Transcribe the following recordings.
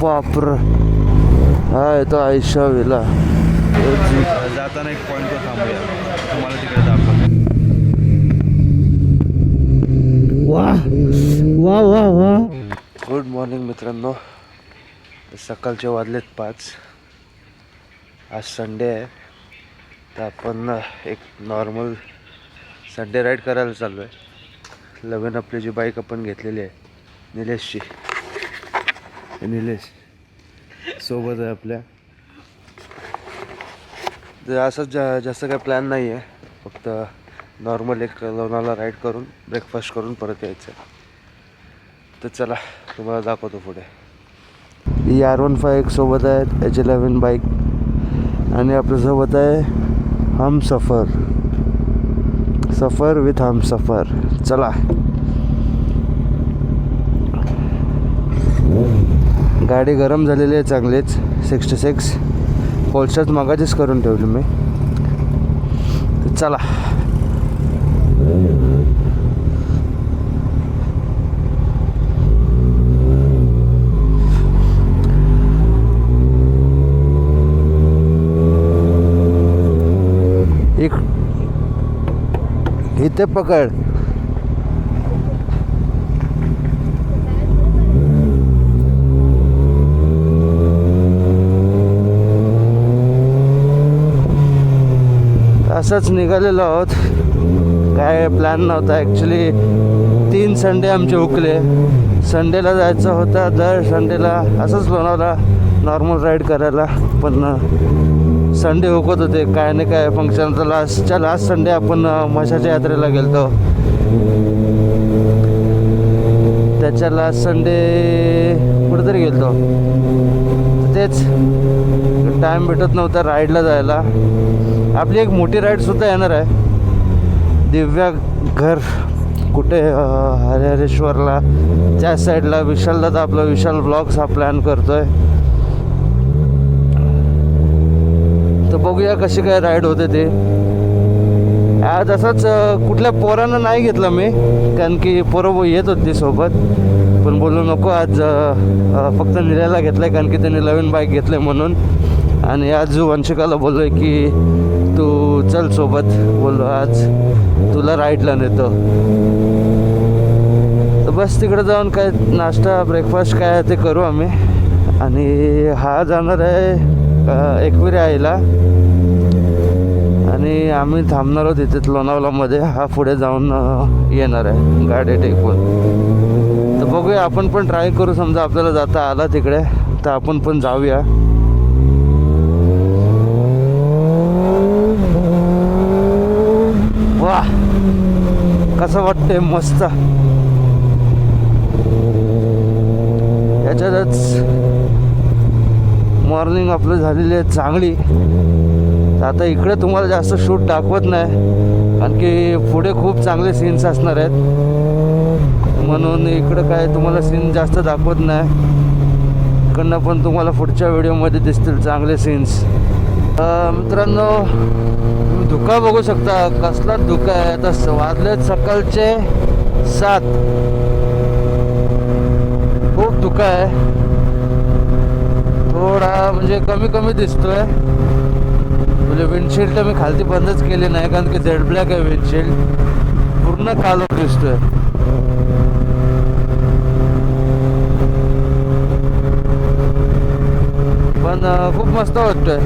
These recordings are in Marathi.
बापर, हा येतो आयशा विला. जाताना एक पॉईंटवर थांबूया, तुम्हाला तिकडे दाखवतो. वा वा वा वा. गुड मॉर्निंग मित्रांनो. सकाळचे वाजलेत 5. आज संडे आहे, तर आपण एक नॉर्मल संडे राईड करायला चाललो आहे. नवीन आपली जी बाईक आपण घेतलेली आहे निलेशची, निलेश सोबत आहे आपल्या. तर असंच जास्त काही प्लॅन नाही आहे, फक्त नॉर्मल एक लोणावळा राईड करून ब्रेकफास्ट करून परत यायचं आहे. तर चला तुम्हाला दाखवतो पुढे. ही R15 सोबत आहे, H11 बाईक, आणि आपल्यासोबत आहे हमसफर, सफर विथ हमसफर. चला गाडी गरम झालेली आहे चांगलीच. 66 पोलस्टार्ट मागाचीच करून ठेवली मी. तर चला. इथे पकड. असंच निघालेलो आहोत, काय प्लॅन नव्हता ॲक्च्युली. 3 संडे आमचे हुकले. संडेला जायचं होतं, दर संडेला असंच लोणावळा नॉर्मल राईड करायला, पण संडे हुकत होते. काय नाही काय फंक्शनचा लास्ट संडे आपण म्हशाच्या यात्रेला गेलतो. त्याच्या लास्ट संडे कुठेतरी गेलतो. तेच टाईम भेटत नव्हता राईडला जायला. आपली एक मोठी राईडसुद्धा येणार आहे, दिव्या घर कुठे हरिहरेश्वरला, त्या साईडला. विशालला तर आपला विशाल ब्लॉग्स हा प्लॅन करतोय. तर बघूया कशी काय राईड होते ते. आज असंच कुठल्या पोरांना नाही घेतलं मी, कारण की पोरं येत होती सोबत, पण बोलू नको आज फक्त निल्याला घेतलं आहे, कारण की त्यांनी नवीन बाईक घेतलं म्हणून. आणि आज वंशिकाला बोललो आहे की तू चल सोबत, बोललो आज तुला राईडला नेतो. तर बस तिकडे जाऊन काय नाश्ता ब्रेकफास्ट काय ते करू आम्ही. आणि हा जाणार आहे एकविरा आईला, आणि आम्ही थांबणार आहोत इथे लोणावळामध्ये. हा पुढे जाऊन येणार आहे गाडी टेकून. तर बघूया, आपण पण ट्राय करू. समजा आपल्याला जाता आला तिकडे तर आपण पण जाऊया. वा कसं वाटतंय, मस्त. याच्यातच मॉर्निंग आपलं झालेली आहे चांगली. आता इकडे तुम्हाला जास्त शूट दाखवत नाही, कारण की पुढे खूप चांगले सीन्स असणार आहेत, म्हणून इकडं काय तुम्हाला सीन जास्त दाखवत नाही. इकडनं पण तुम्हाला पुढच्या व्हिडिओमध्ये दिसतील चांगले सीन्स. मित्रांनो, धुका बघू शकता, कसला धुका आहे. तर वाजलेत सकाळचे 7. खूप धुका आहे. थोडा म्हणजे कमी कमी दिसतोय. म्हणजे विंडशील्ड तर मी खालती बंदच केली नाही, कारण की झेड ब्लॅक आहे विंडशील्ड, पूर्ण कालो दिसतोय. पण खूप मस्त वाटतोय.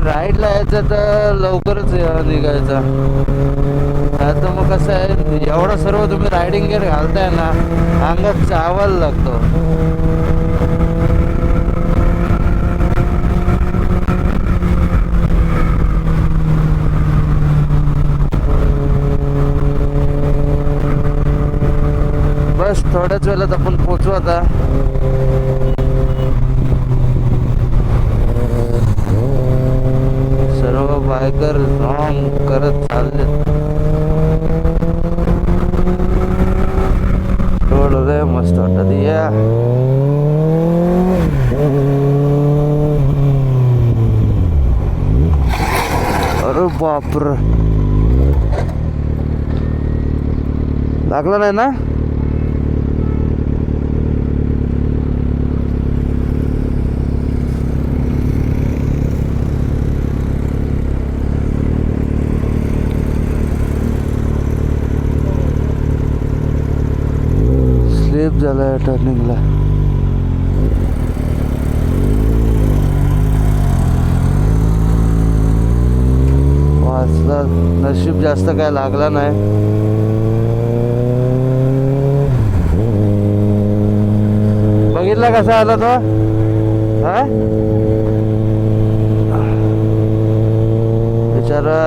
राईडला यायचं तर लवकरच निघायचं. आता मग कसं आहे, एवढं सर्व तुम्ही रायडिंग गिअर घालताय ना, अंगात चावायला लागतो. बस थोड्याच वेळात आपण पोचू आता. सर्व बायकर रॉंग करत चालले. थोडं रे मस्त वाटत या. अरे बापर, लागला नाही ना. स्लिप झाला आहे टर्निंगला. वाचला, नशीब जास्त काय लागला नाही. बघितला कसा आला तो? हा बिचारा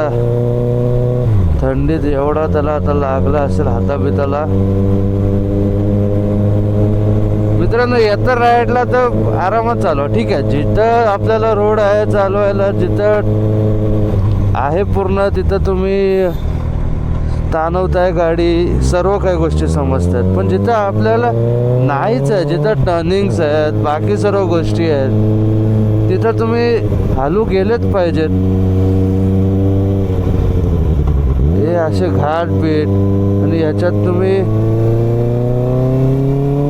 थंडीत एवढा त्याला आता लागला असेल हाताबिताला. मित्रांनो, येत्या राईडला तर आरामात चालवा, ठीक आहे. जिथं आपल्याला रोड आहे चालवायला, जिथं आहे पूर्ण, तिथं तुम्ही ताणवताय गाडी, सर्व काही गोष्टी समजतात. पण जिथं आपल्याला नाहीच आहे, जिथं टर्निंग्स आहेत, बाकी सर्व गोष्टी आहेत, तिथं तुम्ही हालू गेलेच पाहिजेत. हे असे घाटपीट आणि ह्याच्यात तुम्ही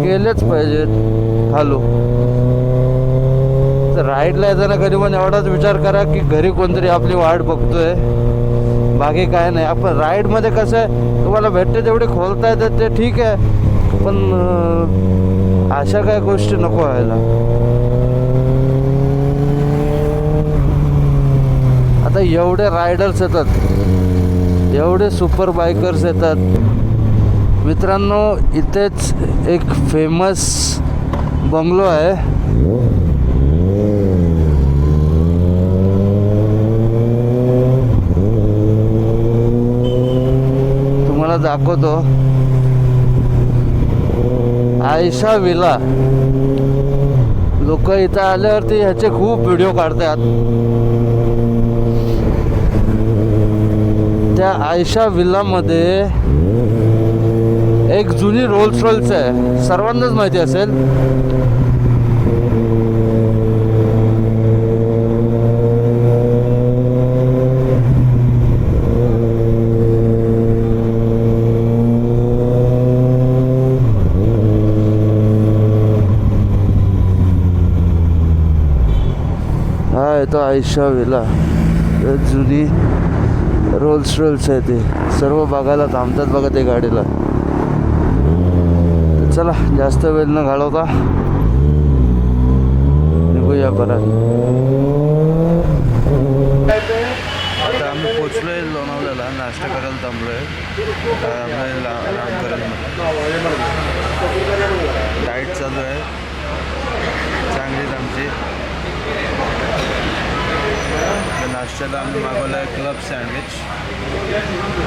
गेलेच पाहिजेत हालू. तर राईडला येताना कधी पण एवढाच विचार करा की घरी कोणतरी आपली वाट बघतोय, बाकी काय नाही. आपण राईडमध्ये कसं आहे, तुम्हाला भेटते तेवढे खोलता येतात ते ठीक आहे, पण अशा काय गोष्टी नको व्हायला. आता एवढे रायडर्स येतात, एवढे सुपर बायकर्स येतात. मित्रांनो, इथेच एक फेमस बंगलो आहे. तुम्हाला दाखवतो, आयशा विला. लोक इथं आल्यावरती ह्याचे खूप व्हिडिओ काढतात. त्या आयशा विल्लामध्ये एक जुनी रोल्स रॉयल्स आहे, सर्वांनाच माहिती असेल. हा आहे तो आयशा विला. जुनी रोल्स रॉयल्स आहे, ते सर्व बघायला थांबतात बघा ते गाडीला. चला, जास्त वेळ न घालवता निघूया परत. आता आम्ही पोचलो आहे लोणावळ्याला, नाश्ता करायला थांबलो आहे. लांब करायला डाईट चालू आहे चांगलीच आमची. नाश्त्याला आम्ही मागवलं आहे क्लब सँडविच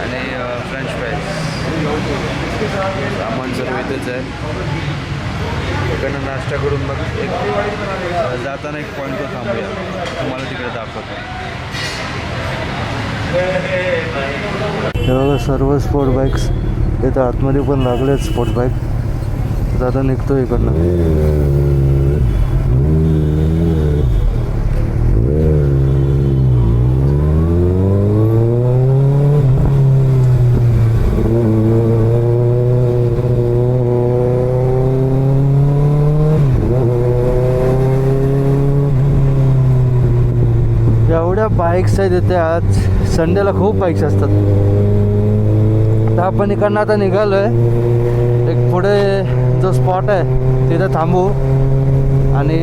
आणि फ्रेंच फ्राईज. सामान सर्व इथेच आहे. इकडनं नाश्ता करून मग जाताना एक पॉईंटवर थांबूया, तुम्हाला तिकडे दाखवतो. हे बघा, सर्व स्पोर्ट बाईक्स इथं आतमध्ये पण लागले आहेत. स्पोर्ट बाईक दादा निघतो इकडनं. एवढ्या बाईक्स आहेत इथे. आज संडेला खूप बाईक्स असतात. तर आपण इकडनं आता निघालो आहे. एक पुढे जो स्पॉट आहे तिथं थांबू आणि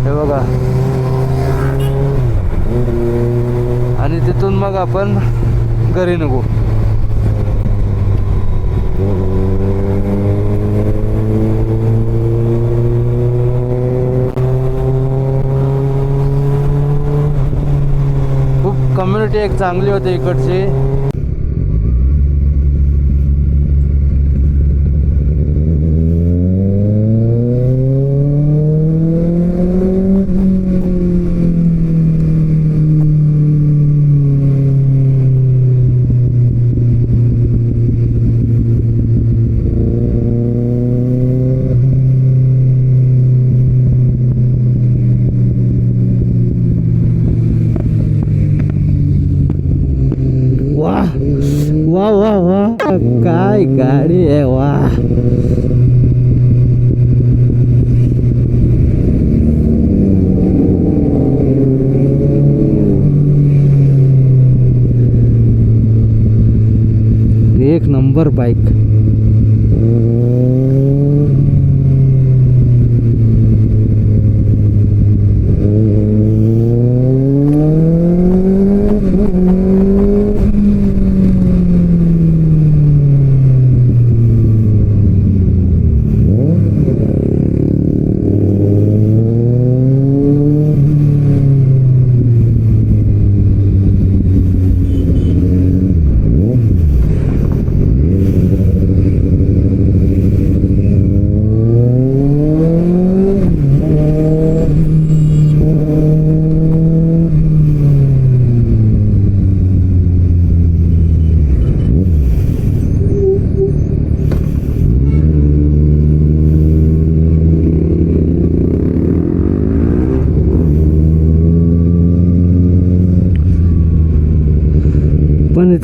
हे बघा, आणि तिथून मग आपण घरी निघू. कम्युनिटी एक चांगली होती इकडची. वाह वाह वाह, काय गाडी आहे. वाह, एक नंबर बाईक.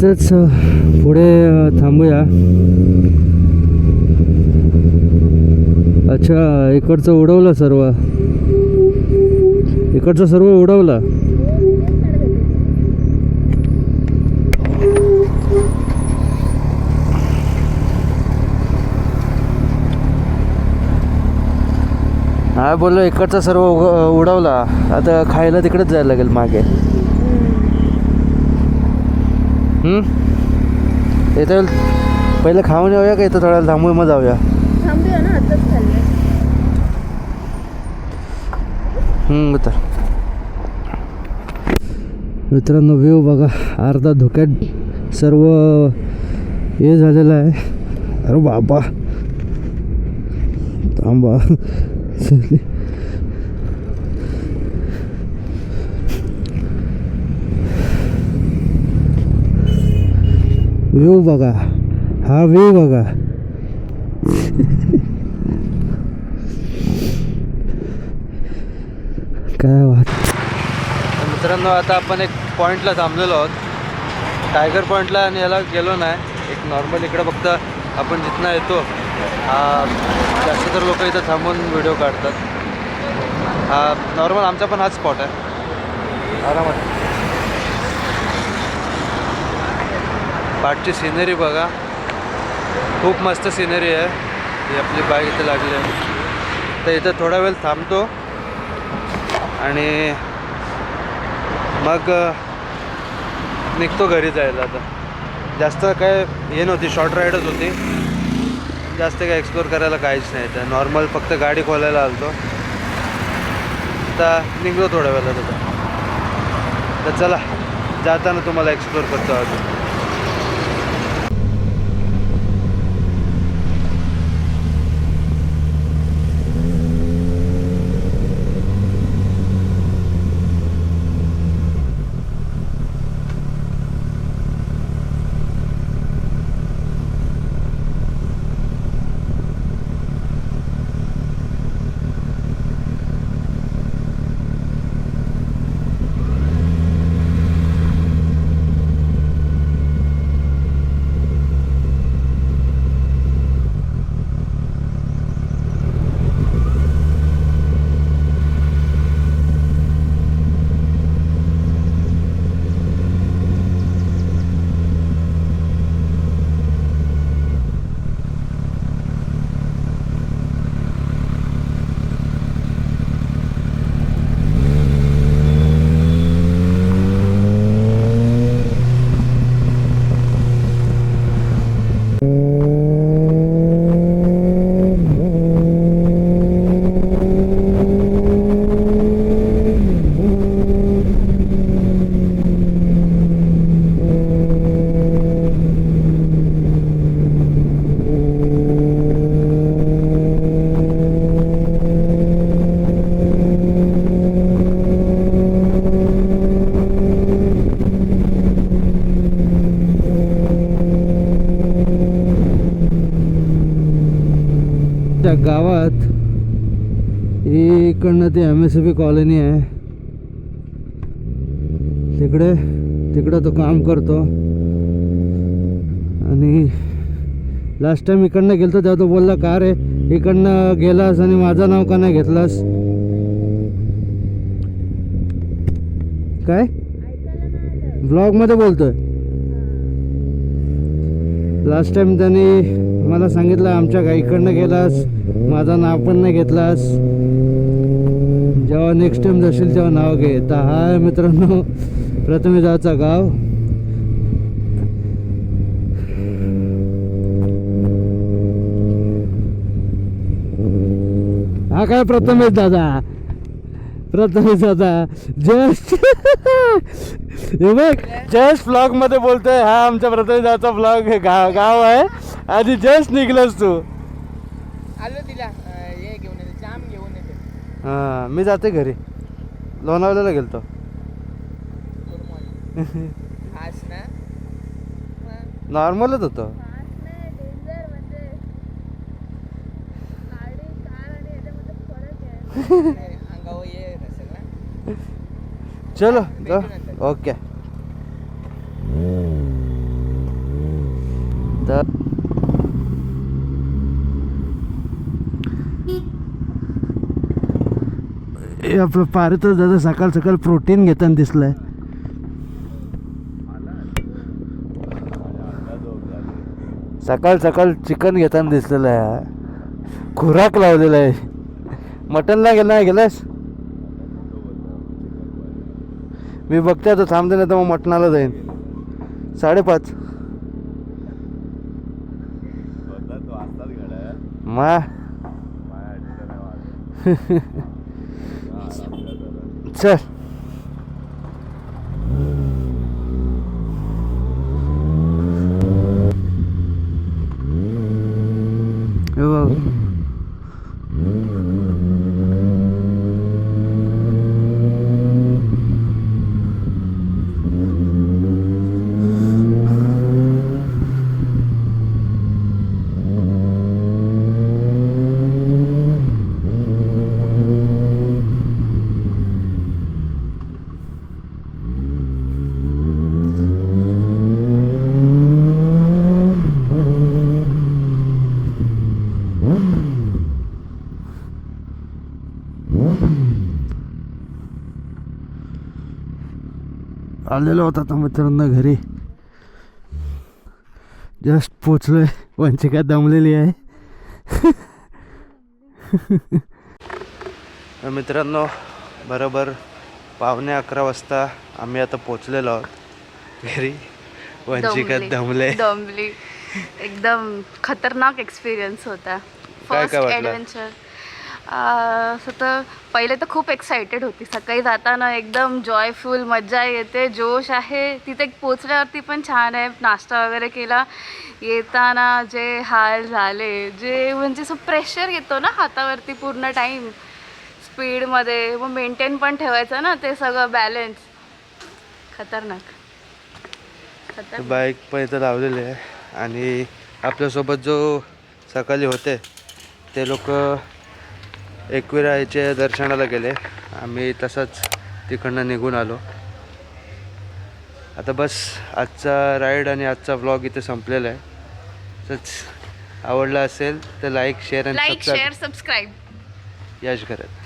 इथंच पुढे थांबूया. अच्छा, इकडचं उडवलं सर्व, इकडचं सर्व उडवलं. हा बोललो इकडचं सर्व उडवला. आता खायला तिकडेच जायला लागेल मागे. इथं पहिले खाऊन येऊया का इथं थोड्या थांबून मग जाऊया? थांबूया ना, आताच खाल्लं. तर मित्रांनो व्ह्यू बघा, अर्धा धुक्यात सर्व हे झालेलं आहे. अरे बाबा थांबा. व्ह्यू बघा, हा व्ह्यू बघा. काय वाट. मित्रांनो आता आपण एक पॉईंटला थांबलेलो आहोत, टायगर पॉईंटला, आणि याला गेलो नाही. एक नॉर्मल इकडं फक्त आपण जिथनं येतो जास्त तर लोक इथं थांबून व्हिडिओ काढतात. हा नॉर्मल आमचा पण हाच स्पॉट आहे. आरामात पाठची सिनरी बघा, खूप मस्त सिनरी आहे. ही आपली बाईक इथे लागली आहे. तर इथं थोडा वेळ थांबतो आणि मग निघतो घरी जायला. आता जास्त काय हे नव्हती, शॉर्ट राईडच होती. जास्त काय एक्सप्लोर करायला काहीच नाही. तर नॉर्मल फक्त गाडी खोलायला आलतो. आता निघलो थोड्या वेळात. आता तर चला, जाताना तुम्हाला एक्सप्लोर करतो अजून. गावात इकडनं ती MSCB कॉलनी आहे. तिकडं तो काम करतो. आणि लास्ट टाइम इकडनं गेलतो तेव्हा तो बोलला, का रे इकडनं गेलास आणि माझं नाव का नाही घेतलास? काय ब्लॉगमध्ये बोलतोय. लास्ट टाइम त्यांनी मला सांगितलं, आमच्या गाईकडनं गेलास, माझं नाव पण नाही घेतलास. जेव्हा नेक्स्ट टाइम जाशील तेव्हा नाव घे. तर हा आहे मित्रांनो प्रथमेशचा गाव. हा काय प्रथमेश दादा जस्ट हे बघ, जस्ट ब्लॉग मध्ये बोलतोय. हा आमच्या प्रथमेशचा ब्लॉग गाव आहे. आधी जस्ट निघलास तू. आलो तिला हे घेऊन येते, जाम घेऊन येते. हां, मी जाते घरी. लोणावळ्याला गेलतो. खास ना नॉर्मलच होतं. अंगावर ये सगळं. चलो ओके. तर हे आपलं पार्थ दादा सकाळ सकाळ प्रोटीन घेताना दिसलंय. सकाळ सकाळ चिकन घेताना दिसलेलं आहे. खुराक लावलेला आहे. मटनला गेलास? मी बघते आता, थांबते नाही तर मग मटणाला जाईन. 5:30 मा चल. हे बघ, आलेलो होता आता मित्रांनो घरी. जस्ट पोचलोय. वंचिका दमलेली आहे. मित्रांनो बरोबर 11:15 वाजता आम्ही आता पोचलेलो आहोत घरी. वंचिका दमली. एकदम खतरनाक एक्सपिरियन्स होता. काय फर्स्ट वाटलं? ॲडव्हेंचर. असं तर पहिले तर खूप एक्सायटेड होती. सकाळी जाताना एकदम जॉयफुल, मजा येते, जोश आहे. तिथे पोचल्यावरती पण छान आहे. नाश्ता वगैरे केला. येताना जे हाल झाले, जे म्हणजे असं प्रेशर येतो ना हातावरती पूर्ण टाईम स्पीडमध्ये, मग मेंटेन पण ठेवायचं ना ते सगळं बॅलन्स. खतरनाक. बाईक पण इथं लावलेली आहे. आणि आपल्यासोबत जो सकाळी होते ते लोक एकविरायच्या दर्शनाला गेले. आम्ही तसंच तिकडनं निघून आलो. आता बस आजचा राईड आणि आजचा व्लॉग इथे संपलेला आहे. तसंच आवडला असेल तर लाईक शेअर आणि सबस्क्राईब यश करत.